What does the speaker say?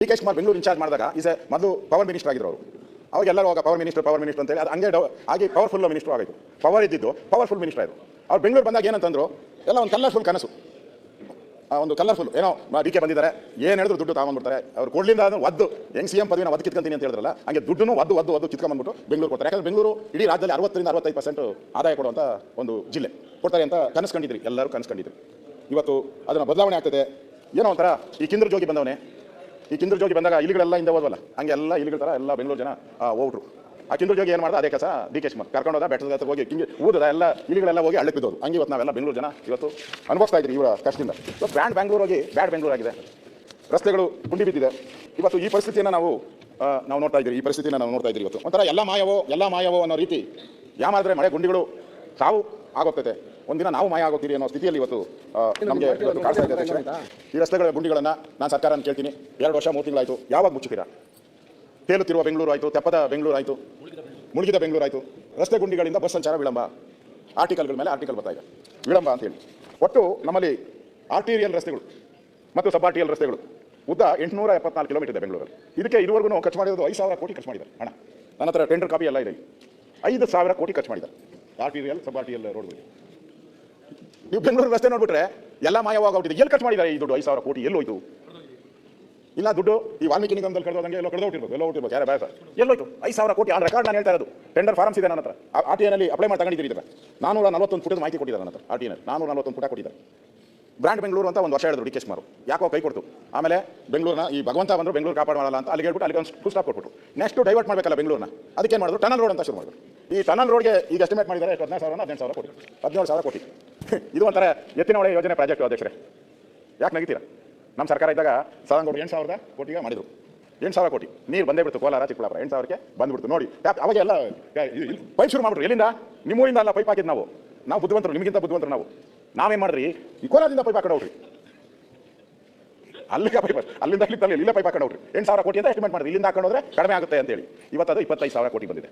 DK. Shivakumar Bengaluru incharge ಮಾಡಿದಾಗ ಮೊದಲು power minister ಆಗಿದ್ರು ಅವರು. ಅವಾಗ ಎಲ್ಲರೂ ಪವರ್ ಮಿನಿಸ್ಟರ್ ಅಂತೇಳಿ ಅದು ಹಂಗೆ ಆಗಿ ಪವರ್ಫುಲ್ ಮಿನಿಸ್ಟರ್ ಆಗಿತ್ತು. ಪವರ್ ಇದ್ದಿದ್ದು ಪವರ್ಫುಲ್ ಮಿನಿಸ್ಟರ್ ಆಯಿತು. ಅವ್ರು ಬೆಂಗಳೂರು ಬಂದಾಗ ಏನಂತಂದ್ರು, ಎಲ್ಲ ಒಂದು ಕಲರ್ಫುಲ್ ಕನಸು, ಒಂದು ಕಲರ್ಫುಲ್ ಏನೋ ಡಿ.ಕೆ. ಬಂದಿದ್ದಾರೆ, ಏನು ಹೇಳಿದ್ರು ದುಡ್ಡು ತಗೊಂಡ್ಬಿಡ್ತಾರೆ ಅವ್ರು. ಕೊಡ್ಲಿಂದ ಅದನ್ನು ಒದ್ದು ಹೆಂಗೆ ಸಿ ಎಂ ಪದವಿನ ಒದ್ದು ಕಿತ್ಕೊಂತೀನಿ ಅಂತ ಹೇಳಿದ್ರಲ್ಲ, ಹಂಗೆ ದುಡ್ಡನ್ನು ಒದ್ದು ಕಿತ್ಕೊಂಡ್ಬಂದ್ಬಿಟ್ಟು ಬೆಂಗಳೂರು ಕೊಡ್ತಾರೆ. ಯಾಕಂದ್ರೆ ಬೆಂಗಳೂರು ಇಡೀ ರಾಜ್ಯದಲ್ಲಿ 60-65% ಆದಾಯ ಕೊಡುವಂಥ ಒಂದು ಜಿಲ್ಲೆ ಕೊಡ್ತಾರೆ ಅಂತ ಕನಸ್ಕೊಂಡಿದ್ರಿ, ಎಲ್ಲರೂ ಕನಸ್ಕೊಂಡಿದ್ರಿ. ಇವತ್ತು ಅದನ್ನು ಬದಲಾವಣೆ ಆಗ್ತದೆ. ಏನೋ ಒಂಥರ ಈ ಕಿಂದ್ರ ಜೋಗಿ ಬಂದವನೇ, ಈ ಕಿಂದ್ರ ಜೋಗಿ ಬಂದಾಗ ಇಲಿಗಳೆಲ್ಲ ಹಿಂದೆ ಹೋದ್ವಲ್ಲ, ಹಂಗೆ ಎಲ್ಲ ಇಲಿಗಳ ಥರ ಎಲ್ಲ ಬೆಂಗಳೂರು ಜನ ಹೋಗ್ರು. ಆ ಕಿಂದ್ರ ಜೋಗಿ ಏನು ಮಾಡ್ದ ಅದೇ ಕೆಲಸ ಡಿ.ಕೆ. ಶಿವಕುಮಾರ್ ಕರ್ಕೊಂಡು ಹೋದ, ಬೆಟ್ಟದ ಹತ್ರ ಹೋಗಿ ಕಿಂಗಿ ಊದದ ಎಲ್ಲ ಇಲಿಗಳೆಲ್ಲ ಹೋಗಿ ಹಳ್ಳಕ್ಕೆ ಬಿದ್ದೋದು. ಹಂಗೆ ಇವತ್ತು ನಾವೆಲ್ಲ ಬೆಂಗಳೂರು ಜನ ಇವತ್ತು ಅನುಭವಿಸ್ತಾ ಇದ್ರಿ ಇವರ ಕಷ್ಟದಿಂದ. ಇವತ್ತು ಬ್ಯಾಂಗ್ಳೂರು ಹೋಗಿ ಬ್ಯಾಡ್ ಬೆಂಗಳೂರು ಆಗಿದೆ, ರಸ್ತೆಗಳು ಗುಂಡಿ ಬಿದ್ದಿದೆ. ಇವತ್ತು ಈ ಪರಿಸ್ಥಿತಿಯನ್ನು ನಾವು ನೋಡ್ತಾ ಇದ್ದೀರಿ. ಈ ಪರಿಸ್ಥಿತಿನ ನಾವು ನೋಡ್ತಾ ಇದ್ದೀರಿ. ಇವತ್ತು ಒಂಥರ ಎಲ್ಲ ಮಾಯವೋ ಅನ್ನೋ ರೀತಿ ಯಾಮಾದ್ರೆ ಮಳೆ ಗುಂಡಿಗಳು ಸಾವು ಆಗೋಗ್ತೈತೆ, ಒಂದಿನ ನಾವು ಮಾಯ ಆಗೋಗ್ತೀರಿ ಅನ್ನೋ ಸ್ಥಿತಿಯಲ್ಲಿ ಇವತ್ತು ನಮಗೆ ಕಾಡ್ತಾ ಇದೆ ಅಧ್ಯಕ್ಷರೇ. ಈ ರಸ್ತೆಗಳ ಗುಂಡಿಗಳನ್ನು ನಾನು ಸರ್ಕಾರನ ಕೇಳ್ತೀನಿ, 2 ವರ್ಷ 3 ತಿಂಗಳಾಯಿತು, ಯಾವಾಗ ಮುಚ್ಚುತ್ತೀರಾ? ತೇಲುತ್ತಿರುವ ಬೆಂಗಳೂರು ಆಯಿತು, ತೆಪ್ಪದ ಬೆಂಗಳೂರು ಆಯಿತು, ಮುಳುಗಿದ ಬೆಂಗಳೂರು ಆಯಿತು. ರಸ್ತೆ ಗುಂಡಿಗಳಿಂದ ಬಸ್ ಸಂಚಾರ ವಿಳಂಬ, ಆರ್ಟಿಕಲ್ಗಳ ಮೇಲೆ ಆರ್ಟಿಕಲ್ ಬರ್ತಾ ಇದೆ, ವಿಳಂಬ ಅಂತೇಳಿ. ಒಟ್ಟು ನಮ್ಮಲ್ಲಿ ಆರ್ಟಿರಿಯಲ್ ರಸ್ತೆಗಳು ಮತ್ತು ಸಬ್ ಆರ್ಟಿರಿಯಲ್ ರಸ್ತೆಗಳು ಉದ್ದ 874 ಕಿಲೋಮೀಟರ್ ಇದೆ ಬೆಂಗಳೂರಲ್ಲಿ. ಇದಕ್ಕೆ ಇದುವರೆಗೂ ಖರ್ಚು ಮಾಡಿರೋದು 5,000 ಕೋಟಿ ಖರ್ಚು ಮಾಡಿದ್ದಾರೆ ಹಣ. ನನ್ನ ಹತ್ರ ಟೆಂಡರ್ ಕಾಪಿ ಎಲ್ಲ ಇದೆ. 5,000 ಕೋಟಿ ಖರ್ಚು ಮಾಡಿದ್ದಾರೆ ಆರ್ಟಿರಿಯಲ್ ಸಬ್ ಆರ್ಟಿರಿಯಲ್ ರೋಡ್ಗಳಿಗೆ. ನೀವು ಬೆಂಗಳೂರು ರಸ್ತೆ ನೋಡ್ಬಿಟ್ರೆ ಎಲ್ಲ ಮಾಯವಾಗೋಗ್ಬಿಟ್ಟಿದೆ. ಎಲ್ಲಿ ಖರ್ಚು ಮಾಡಿದ್ದಾರೆ ಈ ದುಡ್ಡು? 5,000 ಕೋಟಿ ಎಲ್ಲೋಯ್ತು? ಇಲ್ಲ ದುಡ್ಡು ಈ ವಾಲ್ಮೀಕಿ ನಿಗಮದಲ್ಲಿ ಕಳೆದಂಗೆ ಎಲ್ಲೋ ಕಳೆದೋಗ್ತಿರ್ಬೇಕು ಯಾರೇ ಬೇಡ. ಎಲ್ಲೋಯ್ತು 5,000 ಕೋಟಿ? ಆ ರೆಕಾರ್ಡ್ ನಾನು ಹೇಳ್ತಾ ಇರೋದು. ಟೆಂಡರ್ ಫಾರ್ಮ್ಸ್ ಇದೆ ನನ್ನ ಹತ್ರ. RTIನಲ್ಲಿ ಅಪ್ಲೈ ಮಾಡಿ ತಗೊಂಡಿದ್ದೀರಿ. ಇದರ 441 ಪುಟದ ಮಾಹಿತಿ ಕೊಟ್ಟಿದ್ದಾರೆ ನನ್ನ ಹತ್ರ. RTIನಲ್ಲಿ 441 ಪುಟ ಕೊಟ್ಟಿದ್ದಾರೆ. ಬ್ರ್ಯಾಂಡ್ ಬೆಂಗಳೂರು ಅಂತ ಒಂದು ವರ್ಷ ಹೇಳಿದ್ರು ಡಿ.ಕೆ. ಶಿವಕುಮಾರ್, ಯಾಕೋ ಕೈ ಕೊಡ್ತು. ಆಮೇಲೆ ಬೆಂಗಳೂರನ್ನ ಈ ಭಗವಂತ ಬಂದರು ಬೆಂಗಳೂರು ಕಾಪಾಡ ಮಾಡಲ್ಲ ಅಂತ ಅಲ್ಲಿಗೆ ಹೇಳ್ಬಿಟ್ಟು ಅಲ್ಲಿಗೆ ಒಂದು ಫುಲ್ ಸ್ಟಾಪ್ ಕೊಟ್ಬಿಟ್ಟು ನೆಕ್ಸ್ಟ್ ಡೈವರ್ಟ್ ಮಾಡಬೇಕಲ್ಲ ಬೆಂಗಳೂರನ್ನ. ಅದಕ್ಕೆ ಏನು ಮಾಡಿದ್ರು? ಟನಲ್ ರೋಡ್ ಅಂತ ಶುರು ಮಾಡಿದ್ರು. ಈ ಟನಲ್ ರೋಡ್ಗೆ ಈಗ ಎಸ್ಟಿಮೇಟ್ ಮಾಡಿದ್ದಾರೆ 16,000 ಕೋಟಿ 17,000 ಕೋಟಿ. ಇದು ಒಂಥರ ಎತ್ತಿನ ಹೊಳೆ ಯೋಜನೆ ಪ್ರಾಜೆಕ್ಟ್ ಅಧ್ಯಕ್ಷರೇ. ಯಾಕೆ ನಗಿತೀರಾ? ನಮ್ಮ ಸರ್ಕಾರ ಇದ್ದಾಗ ಸದಾನಗೌಡರು 8,000 ಕೋಟಿಗೆ ಮಾಡಿದ್ರು. 8,000 ಕೋಟಿ ನೀರು ಬಂದೇ ಬಿಡ್ತು. ಕೋಲಾರ ಚಿಕ್ಕಬಳ್ಳಾಪುರ 8,000ಕ್ಕೆ ಬಂದ್ಬಿಡ್ತು. ನೋಡಿ ಅವಾಗ ಎಲ್ಲ ಪೈಪ್ ಶುರು ಮಾಡ್ಬಿಟ್ರು. ಎಲ್ಲಿಂದ? ನಿಮ್ಮೂರಿಂದ ಎಲ್ಲ ಪೈಪ್ ಹಾಕಿದ್ದು ನಾವು ಬುದ್ಧಿವಂತರು, ನಿಮಗಿಂತ ಬುದ್ಧಿವಂತರು ನಾವೇನು ಮಾಡಿದ್ರಿ? ಈ ಕೋಲಾರದಿಂದ ಪೈಪ್ ಹಾಕೊಂಡು ಹೋಗ್ರಿ, ಅಲ್ಲಿಗೆ ಪೈಪ್, ಅಲ್ಲಿಂದ ಇಲ್ಲೇ ಪೈಪ್ ಹಾಕೊಂಡು ಹೋಗ್ರಿ. 8,000 ಕೋಟಿ ಅಂತ ಎಸ್ಟಿಮೇಟ್ ಮಾಡಿದ್ರಿ. ಇಲ್ಲಿಂದ ಹಾಕೊಂಡೋದ್ರೆ ಕಡಿಮೆ ಆಗುತ್ತೆ ಅಂತೇಳಿ ಇವತ್ತು ಅದು 25,000 ಕೋಟಿ ಬಂದಿದೆ.